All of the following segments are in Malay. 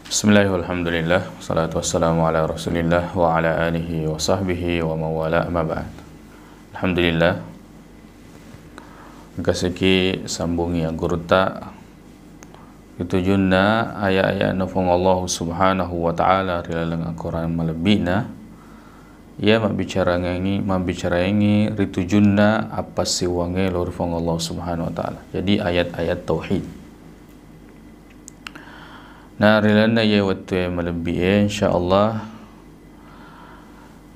Bismillahirrahmanirrahim. Alhamdulillah, wassalatu wassalamu ala Rasulillah wa ala alihi wa sahbihi wa mawala amma ba'd. Alhamdulillah. Kasiki sambungi agurta itu junna ayat-ayat nafung Allah Subhanahu wa taala rilalang Al-Quran malebina ia membicara ini ritu junna apa siwange lor fung Allah Subhanahu wa taala. Jadi ayat-ayat tauhid. Nah, rilana ye waktu yang melebihi insyaallah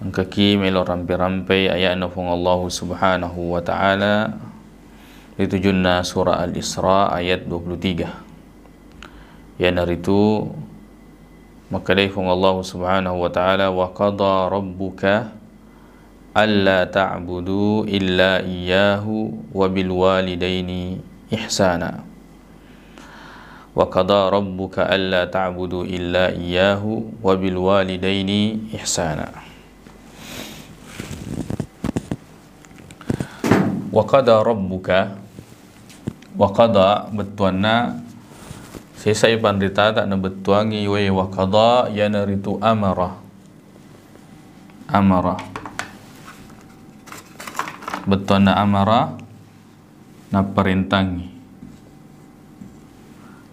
angkaki melo rampai-rampai ayat nafung Allah Subhanahu wa taala itu junna surah Al-Isra ayat 23. Ya naritu maka daifung Allah Subhanahu wa taala wa qada rabbuka alla ta'budu illa iyyahu wa bil walidaini ihsana. Wa qada rabbuka alla ta'budu illa iyyahu wa bil walidaini ihsana. Wa qada rabbuka wa qada betuanna saya pandita tak na betuangi wa qada ya naritu amara betuanna amara na perintangi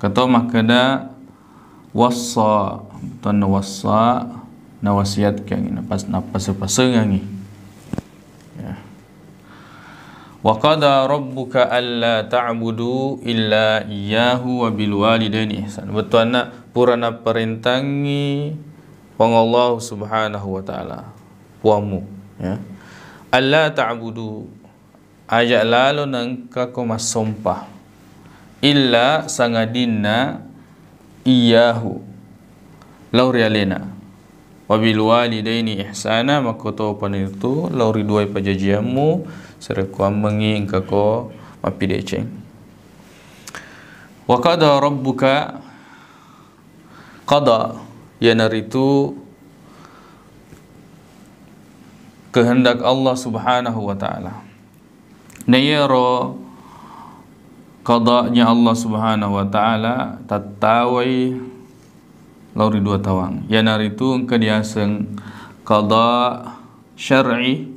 kata makada wassa betuanna wassa na wasiatkan na pasang-pasangangi. Wa qada rabbuka alla ta'budu illa iyyahu wa bil walidaini ihsan. Betuanna purana perintangi pang Allah Subhanahu wa taala puamu ya. Alla ta'budu ajak lalu nangka ko masompah illa sangadinna iyyahu lauri alena wa bil walidaini ihsana makoto panitu lauri dua pajajiamu serekuam mengi engkau mapi deceng. Wa qada rabbuka qada ya naritu kehendak Allah Subhanahu wa taala. Nayaro qadanya Allah Subhanahu wa taala tatawai lauri dua tawang. Ya naritu engkau diaseng qada syar'i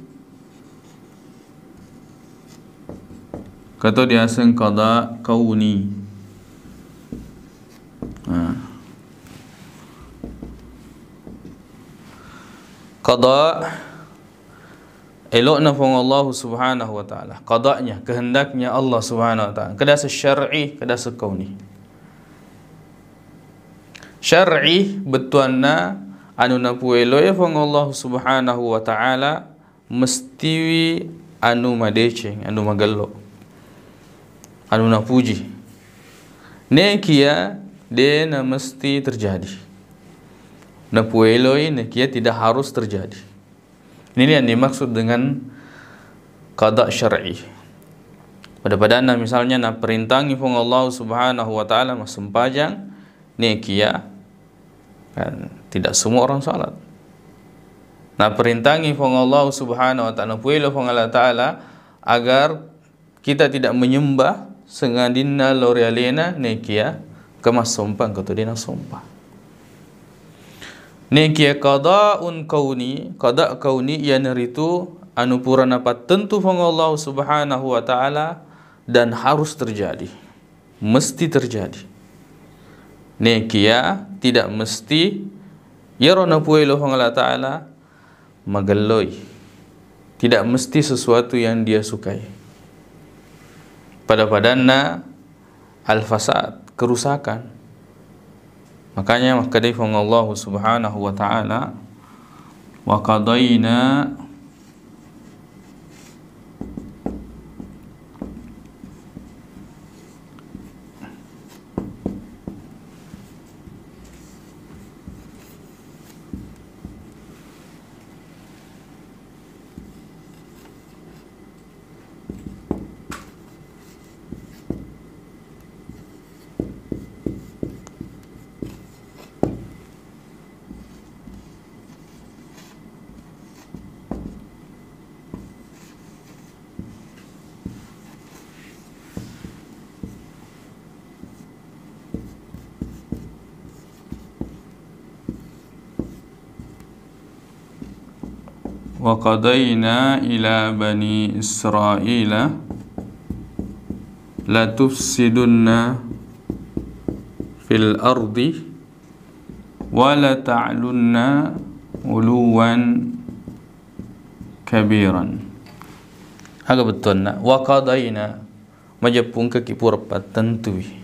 kata dia asing qada kauni. Qada elokna fung Allah Subhanahu wa taala. Qadanya kehendaknya Allah Subhanahu wa taala. Kada syar'i, kada kauni. Syar'i betuanna anu napuelo ya fung Allah Subhanahu wa taala mesti anu madeceng, anu magello. Anu na puji nekia de na mesti terjadi na pueloi nekia tidak harus terjadi. Ini yang dimaksud dengan qada syar'i. Pada padana misalnya na perintangi fung Allah Subhanahu wa taala masempajang nekia kan tidak semua orang salat. Na perintangi fung Allah Subhanahu wa taala puelo fung Allah taala agar kita tidak menyembah sengadina lorialena nekia kemas sompang kata dia nak sompah. Nekia qada'un kauni, qada' kauni ya naritu anu purana tentu fang Allah Subhanahu wa taala dan harus terjadi. Mesti terjadi. Nekia tidak mesti ya rona puelo fang Allah taala magalloi. Tidak mesti sesuatu yang dia sukai. Pada padanna al-fasad, kerusakan. Makanya maka difung Allah Subhanahu wa taala wa qadaina wa qadayna ila bani Israila la tufsidunna fil ardi wa la ta'lunna uluwan kabiran. Agak betul nak. Wa qadayna majapun ke kipurpat tentui.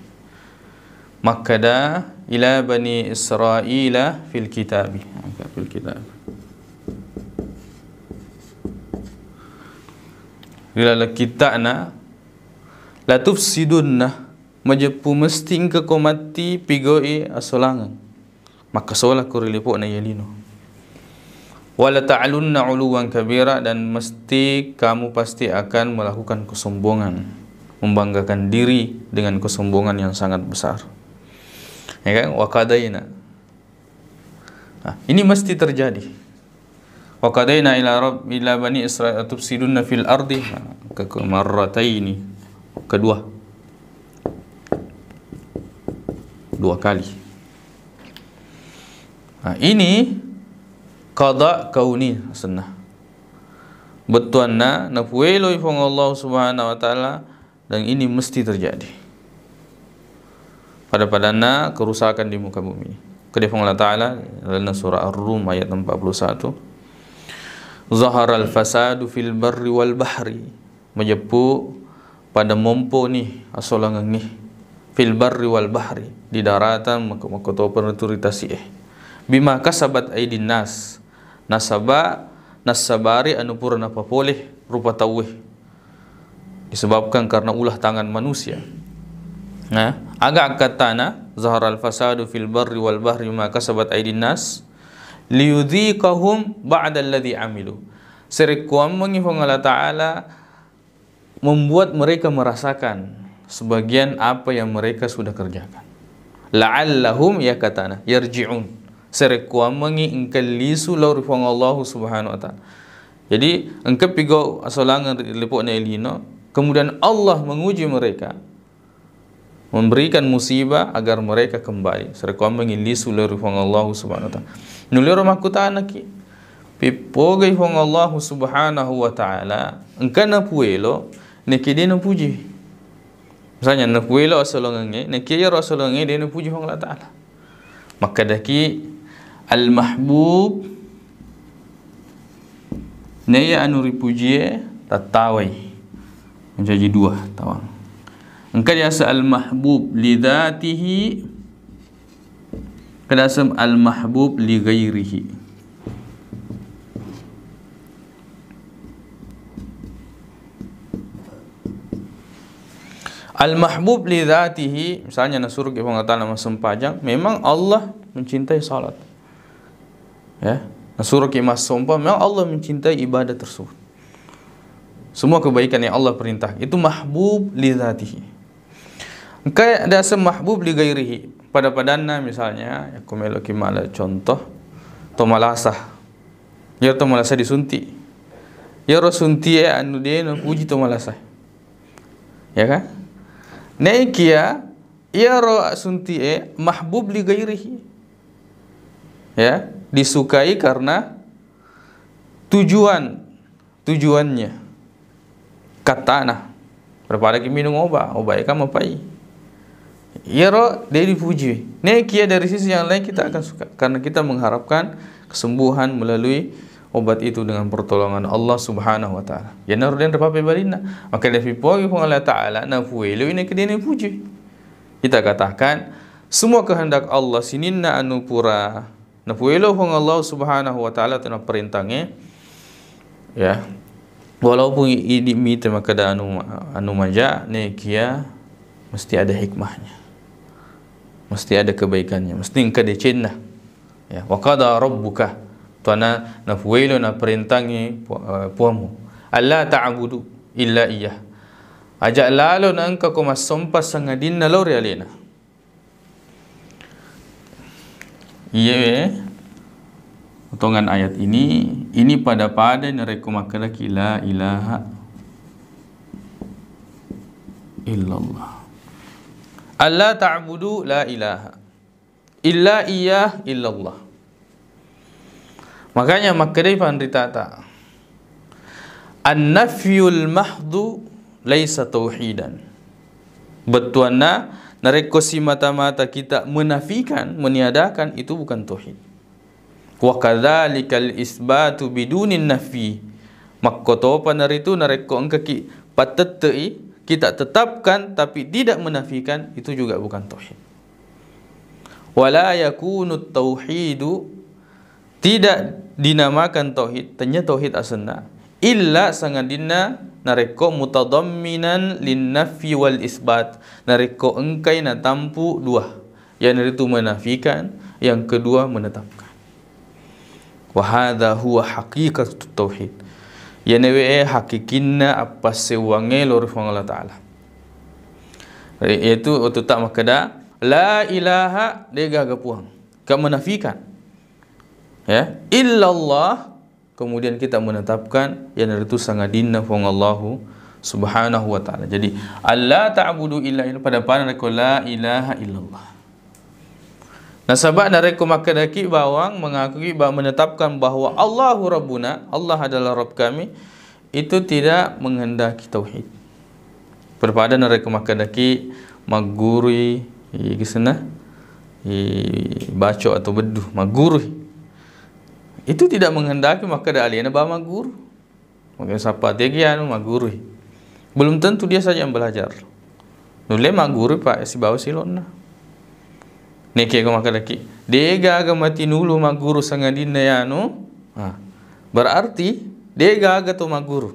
Makada ila bani Israila fil kitabi. Fil kitab. Bila kita na la tufsidunna majepu mesti engka ko mati pigoi asolangan. Maka solah ko rilipok na yelino. Wala ta'alunna uluwan kabira, dan mesti kamu pasti akan melakukan kesombongan, membanggakan diri dengan kesombongan yang sangat besar. Ya kan? Wa qadayna. Ini mesti terjadi. Wa qadayna ila bani Israil tufsidunna fil ardi marrataini. Kedua. Dua kali. Ini qada kauni sunnah. Betuanna napuelo ifong Allah Subhanahu wa taala, dan ini mesti terjadi. Pada-padana kerusakan di muka bumi. Kedifong Allah Ta'ala dalam surah Ar-Rum ayat 41. Zahara al-fasadu fil barri wal bahri. Menjepu pada mompo ni asolangan ni. Fil barri wal bahri. Di daratan maka penuturitasi bima kasabat aidin nas. Nasabari anu purna papoleh rupa tawih. Disebabkan karena ulah tangan manusia. Agak katana zahara al-fasadu fil barri wal bahri ma kasabat aydin nas liyudhiqahum ba'da alladhi amilu. Serikuam mengifong Allah Ta'ala membuat mereka merasakan sebagian apa yang mereka sudah kerjakan. La'allahum ya katana yarji'un. Serikuam mengi engkau lisu laurifong Allah Subhanahu wa Ta'ala. Jadi engkau pigo asolangan lipoknya elino, kemudian Allah menguji mereka, memberikan musibah agar mereka kembali. Serekuam mengilisu lerifong Allah Subhanahu wa Ta'ala. Nulero makutana ki pipogai fong Allah Subhanahu wa Ta'ala engka na puelo neki dia na puji. Misalnya na puelo asolongange neki ya asolongange dia na puji fong Allah Ta'ala. Maka daki al-mahbub naya anu ripujie tatawai menjadi dua tawang. Engkau diasa al-mahbub li dhatihi, kadasam al-mahbub li ghairihi. Al-mahbub li dhatihi, misalnya nasuruk ibn Allah sempajang, memang Allah mencintai salat. Ya, nasuruk mas sumpah, memang Allah mencintai ibadah tersebut. Semua kebaikan yang Allah perintah itu mahbub li dhatihi. Engkau ada mahbub li ghairihi. Pada-padana misalnya aku meloki mala contoh to malasah. Ya to malasah disunti. Ya ro sunti anu dia no puji to malasah. Ya kan? Naikia ya ro sunti mahbub li ghairihi. Ya, disukai karena tujuannya. Katana. Daripada kita minum obat kan mapai. Ya roh dia dipuji. Nekia dari sisi yang lain kita akan suka karena kita mengharapkan kesembuhan melalui obat itu dengan pertolongan Allah Subhanahu wa Ta'ala. Ya naru dan rapape balina. Maka dia pipogi pun Allah Ta'ala na puelo ini ke dia puji. Kita katakan semua kehendak Allah sininna anu pura na puelo pun Allah Subhanahu wa Ta'ala tu na perintangnya. Ya. Walaupun ini mite maka da anu maja nekia mesti ada hikmahnya. Mesti ada kebaikannya. Mesti engkau dicinna. Ya, wa qada rabbuka. Tuana na fuelo na perintangi puamu. Alla ta'budu illa iyyah. Ajak lalu na engkau ko masompas sangadin na lori alena. Iya, potongan ayat ini pada nereku makalaki la ilaha illallah. Allah ta'budu la ilaha illa iyyah illallah. Makanya makadai pandritata An-nafyul mahdu laisa tauhidan. Betuana nareko si mata-mata kita menafikan, meniadakan, itu bukan tauhid. Wa kadzalikal isbatu bidunin nafi. Makkoto panaritu nareko engkaki patetei kita tetapkan tapi tidak menafikan, itu juga bukan tauhid. Wala yakunu tauhidu, tidak dinamakan tauhid, tanya tauhid asalna, illa sangadina nareko mutadamminan lin nafyi wal isbat. Nareko engkai na tampu dua, yang itu menafikan, yang kedua menetapkan. Wa hadha huwa haqiqatut tauhid. Yang newe hakikinna apa sewange lor Allah Taala. Iaitu itu tak makada la ilaha dega gapuang, ka menafikan. Ya, illallah, kemudian kita menetapkan yang itu sangadina fong Allahu subhanahu wa ta'ala. Jadi alla ta'budu illa pada pana la ilaha illallah. Nasabak nareko makadaki bawang mengakui bahawa menetapkan bahawa Allahu Rabbuna, Allah adalah Rabb kami, itu tidak menghendaki tauhid. Berpada nareko makadaki maguri kisana baca atau beduh maguri, itu tidak menghendaki maka ada alien bahawa maguru. Maka siapa tegian maguri, belum tentu dia saja yang belajar. Nule maguru pak si bawa silon. Neke ko makadaki dega aga mati nulu maguru sangadina yanu, berarti dega aga to maguru,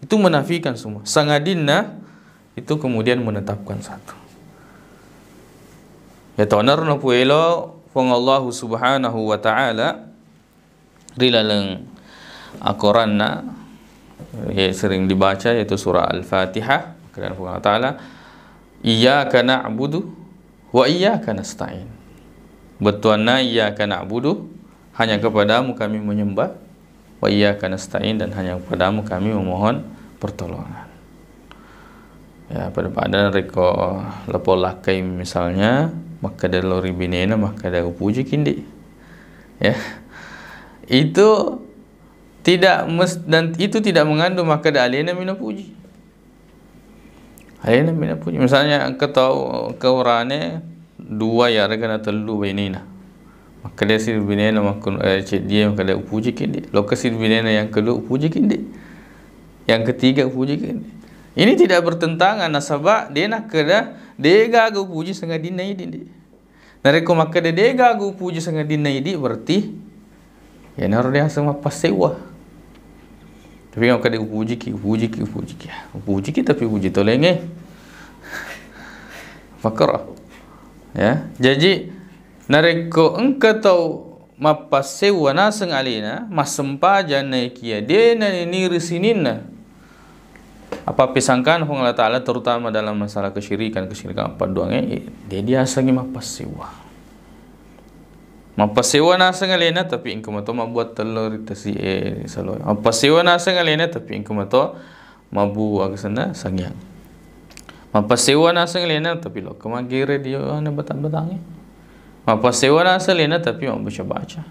itu menafikan semua. Sangadina itu kemudian menetapkan satu. Ya tonar no puelo fong Allah subhanahu wa ta'ala rilaleng Al-Quranna sering dibaca, yaitu surah Al-Fatihah. Kemudian Allah Ta'ala iyyaka na'budu wa iyyaka nasta'in. Betuana iyyaka na'budu, hanya kepadamu kami menyembah, wa iyyaka nasta'in, dan hanya kepadamu kami memohon pertolongan. Ya, pada reko lepo lakai misalnya, maka ada lori binena, maka ada upuji kindi. Ya, itu tidak dan itu tidak mengandung maka ada alena mina puji. Alena mina puji. Misalnya engkau tahu keurane dua ya regana telu binena, maka dia sir binena maka dia maka ada upuji kindi. Lokasi binena yang kedua upuji kindi, yang ketiga upuji kindi. Ini tidak bertentangan. Nasabak dia nak kena dega gu puji sangat dinai di. Nareko maka dia dega gu puji sangat dinai di, berarti ya naruh dia sama pasewa. Tapi kalau kada upuji ki tapi upuji tolenge. Fakar. Ya, jadi nareko engkau tahu mapasewa naseng alina masempaja naikia dia ni risinina. Apa pisangkan Allah Ta'ala terutama dalam masalah kesyirikan apa doangnya dia asangi mapasewa nasa ngalena tapi engkau mato mabuat telur tasi salo mapasewa nasa ngalena tapi engkau mato mabu agasana sangyang mapasewa nasa ngalena tapi lo kemagire dia ana batang-batangnya mapasewa nasa ngalena tapi mau baca-baca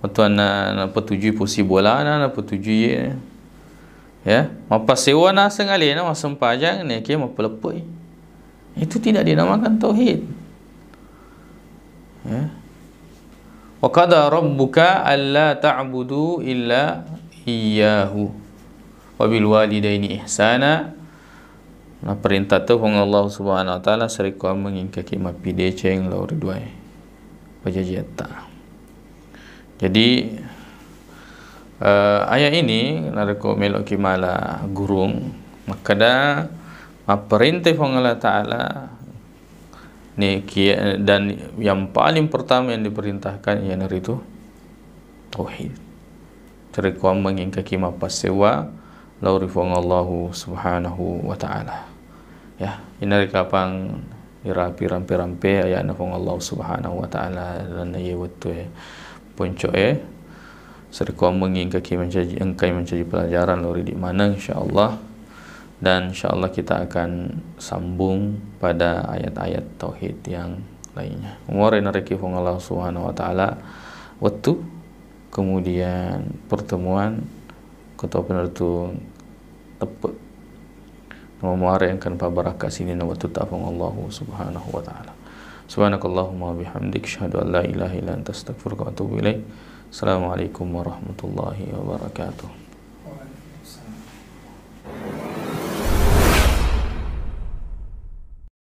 atau ana petuju posi bola ana petuju ya, mapasewa nasa ngalena masampajang neke mapelepoi, itu tidak dinamakan tauhid. Ya, wa qada rabbuka alla ta'budu illa iyyahu wa bil walidaini ihsana. Nah perintah tu hong Allah Subhanahu wa taala serikau mengingkaki mapi deceng lauri duai pajajata. Jadi ayat ini nareko melok kimala gurung makada perintah Allah Ta'ala ni dan yang paling pertama yang diperintahkan ialah itu tauhid. Cereko mengingkaki mapasewa lauri fong Allah Subhanahu wa Ta'ala. Ya, ini kapang irapi rampe-rampe ayat fong Allah Subhanahu wa Ta'ala dan ye wetu ponco serikau mengingkaki menjadi pelajaran lori di mana insya-Allah, dan insya-Allah kita akan sambung pada ayat-ayat tauhid yang lainnya. Umur nareki fong Allah Subhanahu wa Ta'ala waktu kemudian pertemuan kata benar tu tepat nama muara yang kan pabarakah sini nama tu ta'afung Allah subhanahu wa ta'ala. Subhanakallahumma bihamdik syahadu an la ilaha illa anta astaghfiruka wa atubu ilaik. Assalamualaikum warahmatullahi wabarakatuh.